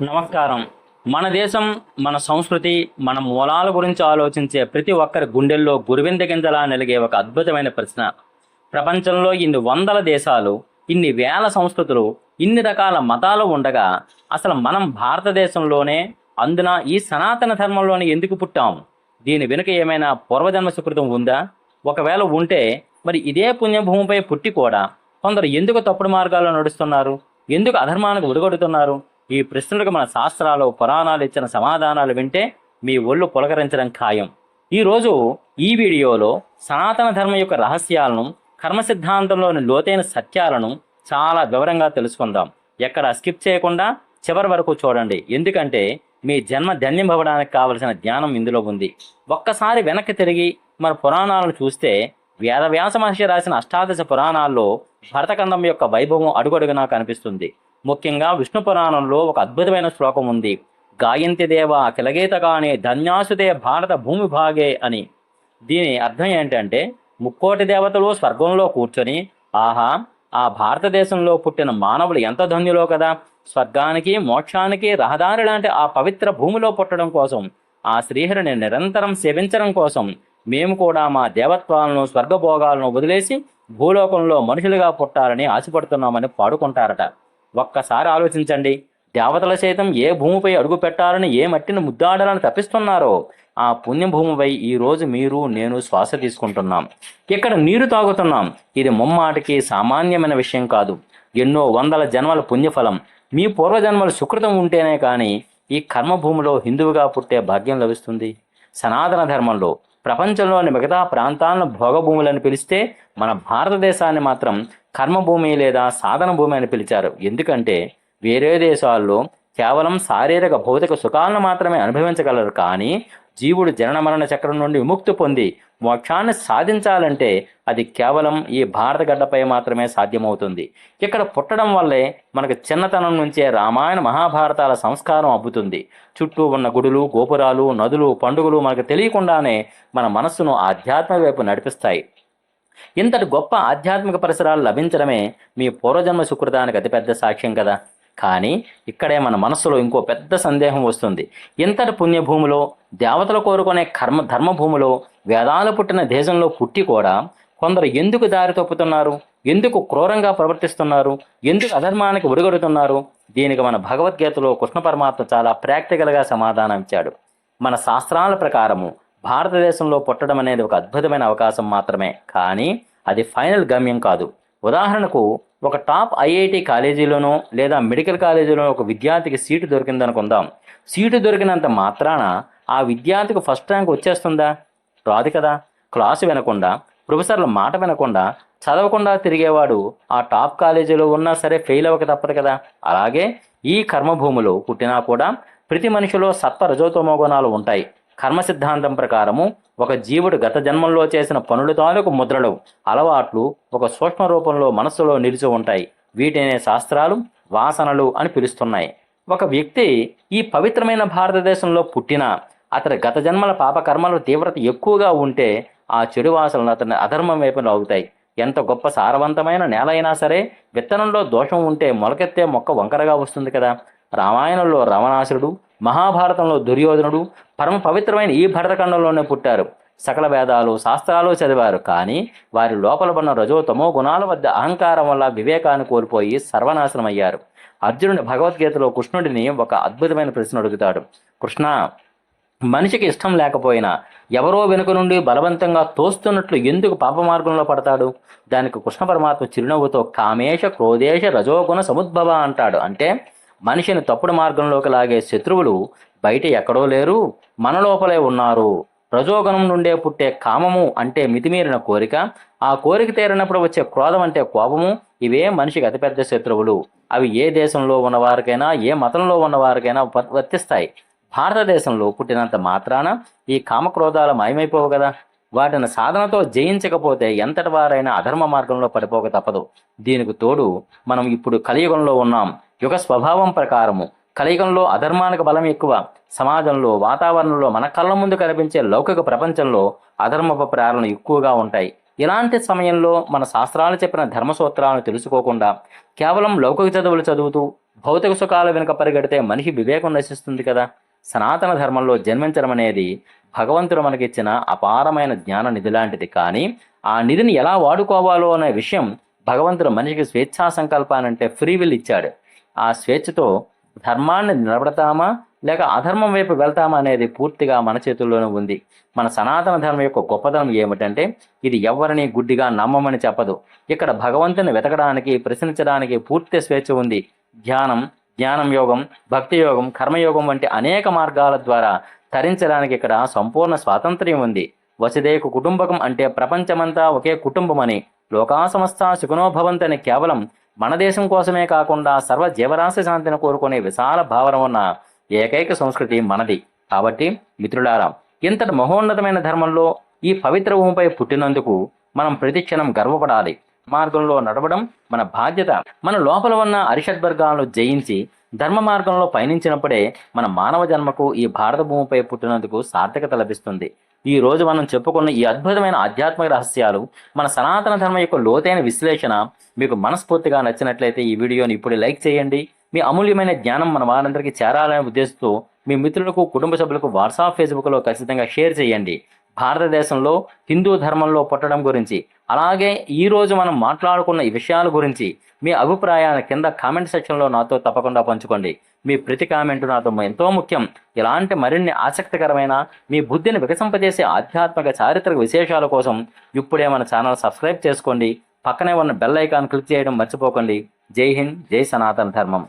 నమస్కారం. మన దేశం, మన సంస్కృతి, మన మూలాల గురించి ఆలోచించే ప్రతి ఒక్కరి గుండెల్లో గురువిందగింజలా నిలిగే ఒక అద్భుతమైన ప్రశ్న. ప్రపంచంలో ఇన్ని వందల దేశాలు, ఇన్ని వేల సంస్కృతులు, ఇన్ని రకాల మతాలు ఉండగా అసలు మనం భారతదేశంలోనే, అందున ఈ సనాతన ధర్మంలోనే ఎందుకు పుట్టాం? దీని వెనుక ఏమైనా పూర్వజన్మ సుకృతం ఉందా? ఒకవేళ ఉంటే మరి ఇదే పుణ్యభూమిపై పుట్టి కూడా కొందరు ఎందుకు తప్పుడు మార్గాల్లో నడుస్తున్నారు? ఎందుకు అధర్మానికి ఉడగొడుతున్నారు? ఈ ప్రశ్నలకు మన శాస్త్రాలు, పురాణాలు ఇచ్చిన సమాధానాలు వింటే మీ ఒళ్ళు పులకరించడం ఖాయం. ఈరోజు ఈ వీడియోలో సనాతన ధర్మం యొక్క రహస్యాలను, కర్మ సిద్ధాంతంలోని లోతైన సత్యాలను చాలా వివరంగా తెలుసుకుందాం. ఎక్కడ స్కిప్ చేయకుండా చివరి వరకు చూడండి. ఎందుకంటే మీ జన్మ ధన్యమవ్వడానికి కావలసిన జ్ఞానం ఇందులో ఉంది. ఒక్కసారి వెనక్కి తిరిగి మన పురాణాలను చూస్తే వేదవ్యాస మహర్షి రాసిన అష్టాదశ పురాణాల్లో భరతఖండం యొక్క వైభవం అడుగడుగునా కనిపిస్తుంది. ముఖ్యంగా విష్ణు పురాణంలో ఒక అద్భుతమైన శ్లోకం ఉంది. గాయంతి దేవ కిలగీతగానే ధన్యాసుతే భారత భూమి భాగే అని. దీని అర్థం ఏంటంటే, ముక్కోటి దేవతలు స్వర్గంలో కూర్చొని ఆహా, ఆ భారతదేశంలో పుట్టిన మానవులు ఎంత ధన్యులో కదా, స్వర్గానికి మోక్షానికి రహదారి లాంటి ఆ పవిత్ర భూమిలో పుట్టడం కోసం, ఆ శ్రీహరిని నిరంతరం సేవించడం కోసం మేము కూడా మా దేవత్వాలను, స్వర్గభోగాలను వదిలేసి భూలోకంలో మనుషులుగా పుట్టాలని ఆశపడుతున్నామని పాడుకుంటారట. ఒక్కసారి ఆలోచించండి. దేవతల సైతం ఏ భూమిపై అడుగు పెట్టాలని, ఏ మట్టిని ముద్దాడాలని తప్పిస్తున్నారో ఆ పుణ్యభూమిపై ఈరోజు మీరు, నేను శ్వాస తీసుకుంటున్నాం. ఇక్కడ నీరు తాగుతున్నాం. ఇది ముమ్మాటికి సామాన్యమైన విషయం కాదు. ఎన్నో వందల జన్మల పుణ్యఫలం. మీ పూర్వజన్మల సుకృతం ఉంటేనే కానీ ఈ కర్మభూమిలో హిందువుగా పుట్టే భాగ్యం లభిస్తుంది. సనాతన ధర్మంలో ప్రపంచంలోని మిగతా ప్రాంతాలను భోగభూములని పిలిస్తే, మన భారతదేశాన్ని మాత్రం కర్మభూమి లేదా సాధన భూమి అని పిలిచారు. ఎందుకంటే వేరే దేశాల్లో కేవలం శారీరక భౌతిక సుఖాలను మాత్రమే అనుభవించగలరు. కానీ జీవుడు జనన మరణ చక్రం నుండి విముక్తి పొంది మోక్షాన్ని సాధించాలంటే అది కేవలం ఈ భారత గడ్డపై మాత్రమే సాధ్యమవుతుంది. ఇక్కడ పుట్టడం వల్లే మనకు చిన్నతనం నుంచే రామాయణ మహాభారతాల సంస్కారం అబ్బుతుంది. చుట్టూ ఉన్న గుడులు, గోపురాలు, నదులు, పండుగలు మనకు తెలియకుండానే మన మనస్సును ఆధ్యాత్మిక వైపు నడిపిస్తాయి. ఇంతటి గొప్ప ఆధ్యాత్మిక పరిసరాలు లభించడమే మీ పూర్వజన్మ సుకృతానికి అతిపెద్ద సాక్ష్యం కదా. కానీ ఇక్కడే మన మనస్సులో ఇంకో పెద్ద సందేహం వస్తుంది. ఇంతటి పుణ్యభూమిలో, దేవతలు కోరుకునే ధర్మభూమిలో, వేదాలు పుట్టిన దేశంలో పుట్టి కూడా కొందరు ఎందుకు దారి తప్పుతున్నారు? ఎందుకు క్రూరంగా ప్రవర్తిస్తున్నారు? ఎందుకు అధర్మానికి ఉరుగొడుతున్నారు? దీనికి మన భగవద్గీతలో కృష్ణ పరమాత్మ చాలా ప్రాక్టికల్గా సమాధానం ఇచ్చాడు. మన శాస్త్రాల ప్రకారము భారతదేశంలో పుట్టడం అనేది ఒక అద్భుతమైన అవకాశం మాత్రమే, కానీ అది ఫైనల్ గమ్యం కాదు. ఉదాహరణకు ఒక టాప్ ఐఐటి కాలేజీలోనో లేదా మెడికల్ కాలేజీలోనో ఒక విద్యార్థికి సీటు దొరికిందనుకుందాం. సీటు దొరికినంత మాత్రాన ఆ విద్యార్థికి ఫస్ట్ ర్యాంక్ వచ్చేస్తుందా? రాదు కదా. క్లాసు వినకుండా, ప్రొఫెసర్ల మాట వినకుండా, చదవకుండా తిరిగేవాడు ఆ టాప్ కాలేజీలో ఉన్నా సరే ఫెయిల్ అవ్వక తప్పదు కదా. అలాగే ఈ కర్మభూమిలో పుట్టినా కూడా ప్రతి మనిషిలో సత్వ రజోతమో గుణాలు ఉంటాయి. కర్మ సిద్ధాంతం ప్రకారము ఒక జీవుడు గత జన్మంలో చేసిన పనుల తాలూకు ముద్రలు, అలవాట్లు ఒక సూక్ష్మ రూపంలో మనస్సులో నిలిచి ఉంటాయి. వీటినే శాస్త్రాలు వాసనలు అని పిలుస్తున్నాయి. ఒక వ్యక్తి ఈ పవిత్రమైన భారతదేశంలో పుట్టినా అతని గత జన్మల పాపకర్మల తీవ్రత ఎక్కువగా ఉంటే ఆ చెడు వాసనలు అతని అధర్మం వైపు లాగుతాయి. ఎంత గొప్ప సారవంతమైన నేల అయినా సరే విత్తనంలో దోషం ఉంటే మొలకెత్తే మొక్క వంకరగా వస్తుంది కదా. రామాయణంలో రావణాసురుడు, మహాభారతంలో దుర్యోధనుడు పరమ పవిత్రమైన ఈ భరతఖండంలోనే పుట్టారు. సకల వేదాలు, శాస్త్రాలు చదివారు. కానీ వారి లోపల ఉన్న రజో తమో గుణాల వద్ద అహంకారం వల్ల వివేకాన్ని కోల్పోయి సర్వనాశనం అయ్యారు. అర్జునుడి భగవద్గీతలో కృష్ణుడిని ఒక అద్భుతమైన ప్రశ్న అడుగుతాడు. కృష్ణ, మనిషికి ఇష్టం లేకపోయినా ఎవరో వెనుక నుండి బలవంతంగా తోస్తున్నట్లు ఎందుకు పాప మార్గంలో పడతాడు? దానికి కృష్ణ పరమాత్మ చిరునవ్వుతో కామేశ క్రోధేశ రజోగుణ సముద్భవ అంటాడు. అంటే మనిషిని తప్పుడు మార్గంలోకి లాగే శత్రువులు బయట ఎక్కడో లేరు, మన లోపలే ఉన్నారు. రజోగుణం నుండే పుట్టే కామము అంటే మితిమీరిన కోరిక, ఆ కోరిక తీరినప్పుడు వచ్చే క్రోధం అంటే కోపము, ఇవే మనిషికి అతిపెద్ద శత్రువులు. అవి ఏ దేశంలో ఉన్నవారికైనా, ఏ మతంలో ఉన్నవారికైనా వర్తిస్తాయి. భారతదేశంలో పుట్టినంత మాత్రాన ఈ కామక్రోధాలు మాయమైపోవు కదా. వాటిని సాధనతో జయించకపోతే ఎంతటి వారైనా అధర్మ మార్గంలో పడిపోక తప్పదు. దీనికి తోడు మనం ఇప్పుడు కలియుగంలో ఉన్నాం. యుగ స్వభావం ప్రకారము కలియుగంలో అధర్మానికి బలం ఎక్కువ. సమాజంలో, వాతావరణంలో, మన కళ్ళ ముందు కనిపించే లౌకిక ప్రపంచంలో అధర్మపు ప్రేరణ ఎక్కువగా ఉంటాయి. ఇలాంటి సమయంలో మన శాస్త్రాలు చెప్పిన ధర్మసూత్రాలను తెలుసుకోకుండా కేవలం లౌకిక చదువులు చదువుతూ భౌతిక సుఖాల వెనుక పరిగెడితే మనిషి వివేకం నశిస్తుంది కదా. సనాతన ధర్మంలో జన్మించడం అనేది భగవంతుడు మనకిచ్చిన అపారమైన జ్ఞాన నిధి లాంటిది. కానీ ఆ నిధిని ఎలా వాడుకోవాలో అనే విషయం భగవంతుడు మనిషికి స్వేచ్ఛా సంకల్పానంటే ఫ్రీ విల్ ఇచ్చాడు. ఆ స్వేచ్ఛతో ధర్మాన్ని నిలబడతామా లేక అధర్మం వైపు వెళ్తామా అనేది పూర్తిగా మన చేతుల్లోనే ఉంది. మన సనాతన ధర్మం యొక్క గొప్పతనం ఏమిటంటే ఇది ఎవరిని గుడ్డిగా నమ్మమని చెప్పదు. ఇక్కడ భగవంతుని వెతకడానికి, ప్రశ్నించడానికి పూర్తి స్వేచ్ఛ ఉంది. జ్ఞానం యోగం, భక్తి యోగం, కర్మయోగం వంటి అనేక మార్గాల ద్వారా తరించడానికి ఇక్కడ సంపూర్ణ స్వాతంత్ర్యం ఉంది. వసుదైక కుటుంబకం అంటే ప్రపంచమంతా ఒకే కుటుంబమని, లోకా సమస్త సుఖనోభవంతని కేవలం మన దేశం కోసమే కాకుండా సర్వ జీవరాశి శాంతిని కోరుకునే విశాల భావన ఉన్న ఏకైక సంస్కృతి మనది. కాబట్టి మిత్రులారా, ఇంతటి మహోన్నతమైన ధర్మంలో ఈ పవిత్ర భూమిపై పుట్టినందుకు మనం ప్రతిక్షణం గర్వపడాలి. మార్గంలో నడవడం మన బాధ్యత. మన లోపల ఉన్న అరిషడ్వర్గాలను జయించి ధర్మ మార్గంలో పయనించినప్పుడే మన మానవ జన్మకు ఈ భారత భూమిపై పుట్టినందుకు సార్థకత లభిస్తుంది. ఈ రోజు మనం చెప్పుకున్న ఈ అద్భుతమైన ఆధ్యాత్మిక రహస్యాలు, మన సనాతన ధర్మం యొక్క లోతైన విశ్లేషణ మీకు మనస్ఫూర్తిగా నచ్చినట్లయితే ఈ వీడియోని ఇప్పుడు లైక్ చేయండి. మీ అమూల్యమైన జ్ఞానం మన వారందరికీ చేరాలనే ఉద్దేశంతో మీ మిత్రులకు, కుటుంబ సభ్యులకు వాట్సాప్, ఫేస్బుక్లో ఖచ్చితంగా షేర్ చేయండి. భారతదేశంలో హిందూ ధర్మంలో పుట్టడం గురించి, అలాగే ఈరోజు మనం మాట్లాడుకున్న ఈ విషయాల గురించి మీ అభిప్రాయాన్ని కింద కామెంట్ సెక్షన్లో నాతో తప్పకుండా పంచుకోండి. మీ ప్రతి కామెంటు నాతో ఎంతో ముఖ్యం. ఇలాంటి మరిన్ని ఆసక్తికరమైన, మీ బుద్ధిని వికసింపజేసే ఆధ్యాత్మిక చారిత్రక విశేషాల కోసం ఇప్పుడే మన ఛానల్ సబ్స్క్రైబ్ చేసుకోండి. పక్కనే ఉన్న బెల్ ఐకాన్ క్లిక్ చేయడం మర్చిపోకండి. జై హింద్, జై సనాతన ధర్మం.